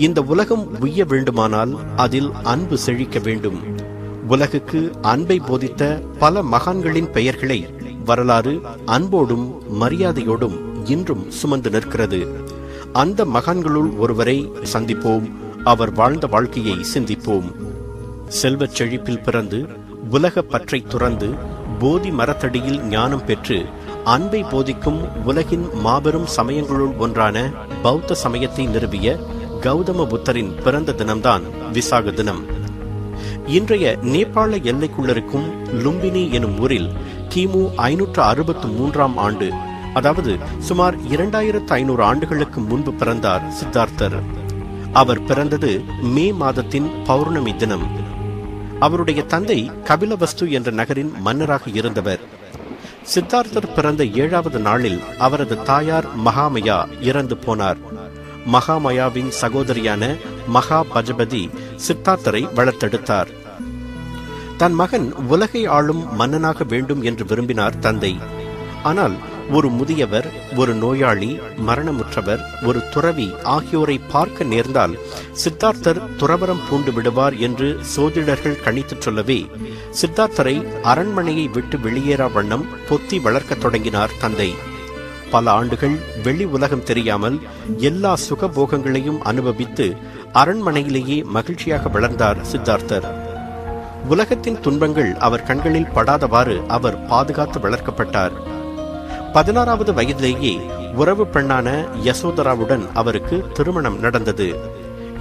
இந்த உலகம் உய்ய வேண்டுமானால் அதில் அன்பு செழிக்க வேண்டும். உலகுக்கு அன்பை போதித்த பல மகான்களின் பெயர்களை வரலாறு அன்போடும் மரியாதையோடும் இன்றும் சுமந்து நிற்கிறது. அந்த மகான்களுள் ஒருவரை சந்திப்போம், அவர் வாழ்ந்த வாழ்க்கையை சிந்திப்போம். செல்வச் செழிப்பில் பிறந்து உலக பற்றை துறந்து போதி மரத்தடியில் ஞானம் பெற்று அன்பை போதிக்கும் உலகின் மாபெரும் சமயங்களுள் ஒன்றான பௌத்த சமயத்தை நிறுவிய கௌதம புத்தரின் பிறந்த தினம்தான் விசாக தினம். இன்றைய நேபாள எல்லைக்குள்ளிருக்கும் லும்பினி எனும் ஊரில் கிமு 563ஆம் ஆண்டு, அதாவது சுமார் 2500 ஆண்டுகளுக்கு முன்பு பிறந்தார் சித்தார்த்தர். அவர் பிறந்தது மே மாதத்தின் பௌர்ணமி தினம். அவருடைய தந்தை கபிலவஸ்து என்ற நகரின் மன்னராக இருந்தவர். சித்தார்த்தர் பிறந்த 7வது நாளில் அவரது தாயார் மகாமயா இறந்து போனார். மகாமயாவின் சகோதரியான மகா பஜபதி சித்தார்த்தரை வளர்த்தெடுத்தார். தன் மகன் உலகை ஆளும் மன்னனாக வேண்டும் என்று விரும்பினார் தந்தை. ஆனால் ஒரு முதியவர், ஒரு நோயாளி, மரணமுற்றவர், ஒரு துறவி ஆகியோரை பார்க்க நேர்ந்தால் சித்தார்த்தர் துறவரம் பூண்டு விடுவார் என்று சோதிடர்கள் கணித்து சொல்லவே சித்தார்த்தரை அரண்மனையை விட்டு வெளியேறா வண்ணம் பொத்தி வளர்க்க தொடங்கினார் தந்தை. பல ஆண்டுகள் வெளி உலகம் தெரியாமல் எல்லா சுகபோகங்களையும் அனுபவித்து அரண்மனையிலேயே மகிழ்ச்சியாக வளர்ந்தார் சித்தார்த்தர். உலகத்தின் துன்பங்கள் அவர் கண்களில் படாதவாறு அவர் பாதுகாத்து வளர்க்கப்பட்டார். 16வது வயதிலேயே உறவு பெண்ணான யசோதராவுடன் அவருக்கு திருமணம் நடந்தது.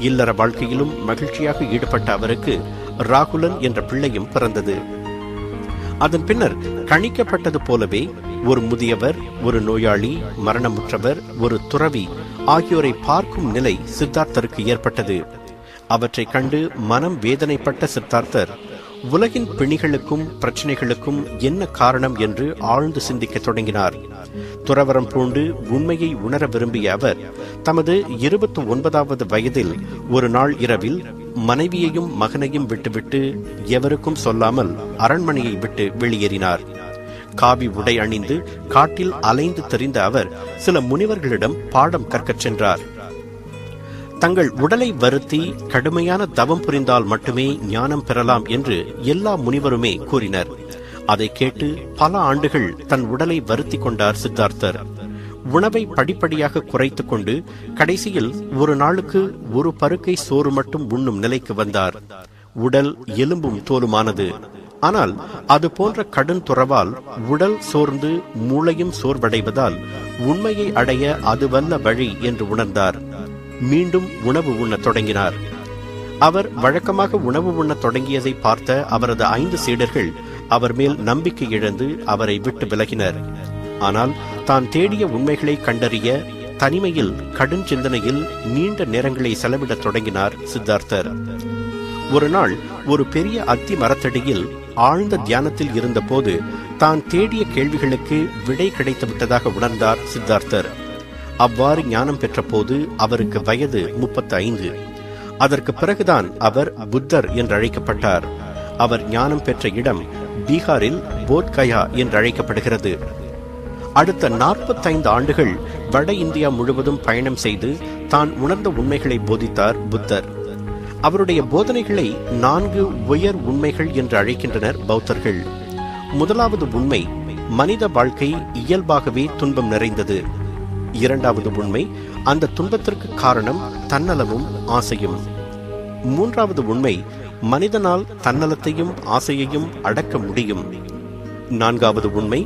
இல்லற வாழ்க்கையிலும் மகிழ்ச்சியாக ஈடுபட்ட அவருக்கு ராகுலன் என்ற பிள்ளையும் பிறந்தது. அதன் பின்னர் கணிக்கப்பட்டது போலவே ஒரு முதியவர், ஒரு நோயாளி, மரணமுற்றவர், ஒரு துறவி ஆகியோரை பார்க்கும் நிலை சித்தார்த்தருக்கு ஏற்பட்டது. அவற்றை கண்டு மனம் வேதனைப்பட்ட சித்தார்த்தர் உலகின் பிணிகளுக்கும் பிரச்சனைகளுக்கும் என்ன காரணம் என்று ஆழ்ந்து சிந்திக்க தொடங்கினார். துறவரம் பூண்டு உண்மையை உணர விரும்பிய அவர் தமது 29வது வயதில் ஒரு நாள் இரவில் மனைவியையும் மகனையும் விட்டுவிட்டு எவருக்கும் சொல்லாமல் அரண்மனையை விட்டு வெளியேறினார். காவி உடை அணிந்து காட்டில் அலைந்து தெரிந்த அவர் சில முனிவர்களிடம் பாடம் கற்கச் சென்றார். தங்கள் உடலை வருத்தி கடுமையான தவம் புரிந்தால் மட்டுமே ஞானம் பெறலாம் என்று எல்லா முனிவருமே கூறினர். அதை கேட்டு பல ஆண்டுகள் தன் உடலை வருத்தி கொண்டார் சித்தார்த்தர். உணவை படிப்படியாக குறைத்துக் கொண்டு கடைசியில் ஒரு நாளுக்கு ஒரு பருக்கை சோறு மட்டும் உண்ணும் நிலைக்கு வந்தார். உடல் எலும்பும் தோலுமானது. ஆனால் அது போன்ற கடும் துறவால் உடல் சோர்ந்து மூளையும் சோர்வடைவதால் உண்மையை அடைய அதுவல்ல வழி என்று உணர்ந்தார். மீண்டும் உணவு உண்ணத் தொடங்கினார். அவர் வழக்கமாக உணவு உண்ணத் தொடங்கியதை பார்த்த அவரது 5 சீடர்கள் அவர் மேல் நம்பிக்கை இழந்து அவரை விட்டு விலகினர். ஆனால் தான் தேடிய உண்மைகளை கண்டறிய தனிமையில் கடும் சிந்தனையில் நீண்ட நேரங்களை செலவிடத் தொடங்கினார் சித்தார்த்தர். ஒரு நாள் ஒரு பெரிய அத்தி மரத்தடியில் ஆழ்ந்த தியானத்தில் இருந்த போது தான் தேடிய கேள்விகளுக்கு விடை கிடைத்து விட்டதாக உணர்ந்தார் சித்தார்த்தர். அவ்வாறு ஞானம் பெற்ற போது அவருக்கு வயது 35. அதற்கு பிறகுதான் அவர் புத்தர் என்று அழைக்கப்பட்டார். அவர் ஞானம் பெற்ற இடம் பீகாரில் போத்கயா என்று அழைக்கப்படுகிறது. அடுத்த 45 ஆண்டுகள் வட இந்தியா முழுவதும் பயணம் செய்து தான் உணர்ந்த உண்மைகளை போதித்தார் புத்தர். அவருடைய போதனைகளை 4 உயர் உண்மைகள் என்று அழைக்கின்றனர் பௌத்தர்கள். முதலாவது உண்மை, மனித வாழ்க்கை இயல்பாகவே துன்பம் நிறைந்தது. இரண்டாவது உண்மை, அந்த துன்பத்திற்கு காரணம் தன்னலமும் ஆசையும். மூன்றாவது உண்மை, மனிதனால் தன்னலத்தையும் ஆசையையும் அடக்க முடியும். நான்காவது உண்மை,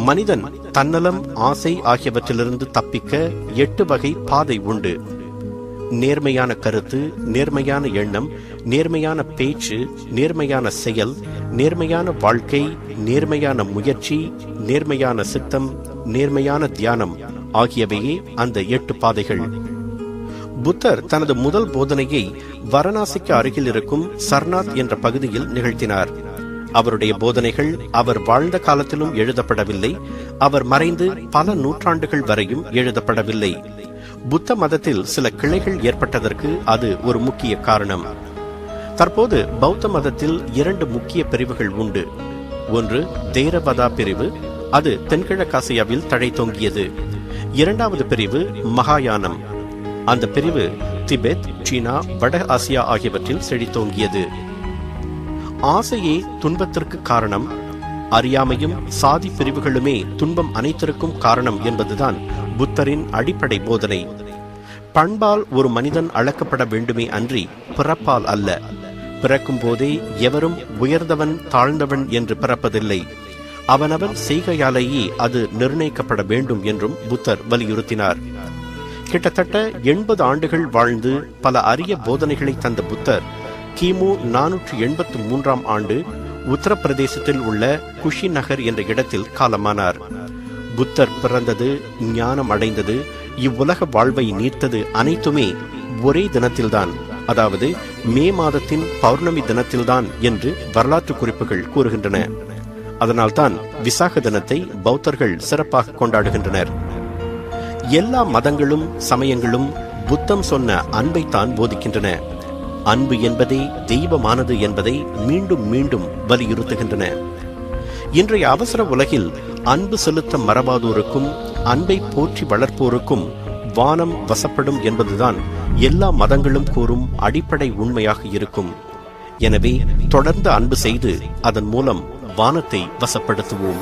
மனிதன் தன்னலம் ஆசை ஆகியவற்றிலிருந்து தப்பிக்க 8 வகை பாதை உண்டு. நேர்மையான கருத்து, நேர்மையான எண்ணம், நேர்மையான பேச்சு, நேர்மையான செயல், நேர்மையான வாழ்க்கை, நேர்மையான முயற்சி, நேர்மையான சித்தம், நேர்மையான தியானம் ஆகியவையே அந்த 8 பாதைகள். புத்தர் தனது முதல் போதனையை வாரணாசிக்கு அருகில் இருக்கும் சர்நாத் என்ற பகுதியில் நிகழ்த்தினார். அவருடைய போதனைகள் அவர் வாழ்ந்த காலத்திலும் எழுதப்படவில்லை. அவர் மறைந்து பல நூற்றாண்டுகள் வரையும் எழுதப்படவில்லை. புத்த மதத்தில் சில கிளைகள் ஏற்பட்டதற்கு அது ஒரு முக்கிய காரணம். தற்போது பௌத்த மதத்தில் 2 முக்கிய பிரிவுகள் உண்டு. ஒன்று தேரவதா பிரிவு, அது தென்கிழக்காசியாவில் தழைத்தோங்கியது. இரண்டாவது பிரிவு மகாயானம். அந்த பிரிவு திபெத், சீனா, வட ஆசியா ஆகியவற்றில் செழித்தோங்கியது. ஆசையே துன்பத்திற்கு காரணம், அறியாமையும் சாதி பிரிவுகளுமே துன்பம் அனைத்திற்கும் காரணம் என்பதுதான் புத்தரின் அடிப்படை போதனை. பண்பால் ஒரு மனிதன் அளக்கப்பட வேண்டுமே அன்றி பிறப்பால் அல்ல. பிறக்கும் போதே எவரும் உயர்ந்தவன் தாழ்ந்தவன் என்று பிறப்பதில்லை. அவனவன் செய்கையாலேயே அது நிர்ணயிக்கப்பட வேண்டும் என்றும் புத்தர் வலியுறுத்தினார். கிட்டத்தட்ட 80 ஆண்டுகள் வாழ்ந்து பல அரிய போதனைகளை தந்த புத்தர் கிமு 483 ஆண்டு உத்தரப்பிரதேசத்தில் உள்ள குஷி நகர் என்ற இடத்தில் காலமானார். புத்தர் பிறந்தது, ஞானம் அடைந்தது, இவ்வுலக வாழ்வை நீர்த்தது அனைத்துமே ஒரே தினத்தில்தான், அதாவது மே மாதத்தின் பௌர்ணமி தினத்தில்தான் என்று வரலாற்று குறிப்புகள் கூறுகின்றன. அதனால்தான் விசாக தினத்தை பௌத்தர்கள் சிறப்பாக கொண்டாடுகின்றனர். எல்லா மதங்களும் சமயங்களும் புத்தம் சொன்ன அன்பைத்தான் போதிக்கின்றன. அன்பு என்பதே தெய்வமானது என்பதை மீண்டும் மீண்டும் வலியுறுத்துகின்றன. இன்றைய அவசர உலகில் அன்பு செலுத்த மறவாதோருக்கும் அன்பை போற்றி வளர்ப்போருக்கும் வானம் வசப்படும் என்பதுதான் எல்லா மதங்களும் கூறும் அடிப்படை உண்மையாக இருக்கும். எனவே தொடர்ந்து அன்பு செய்து அதன் மூலம் வானத்தை வசப்படுத்துவோம்.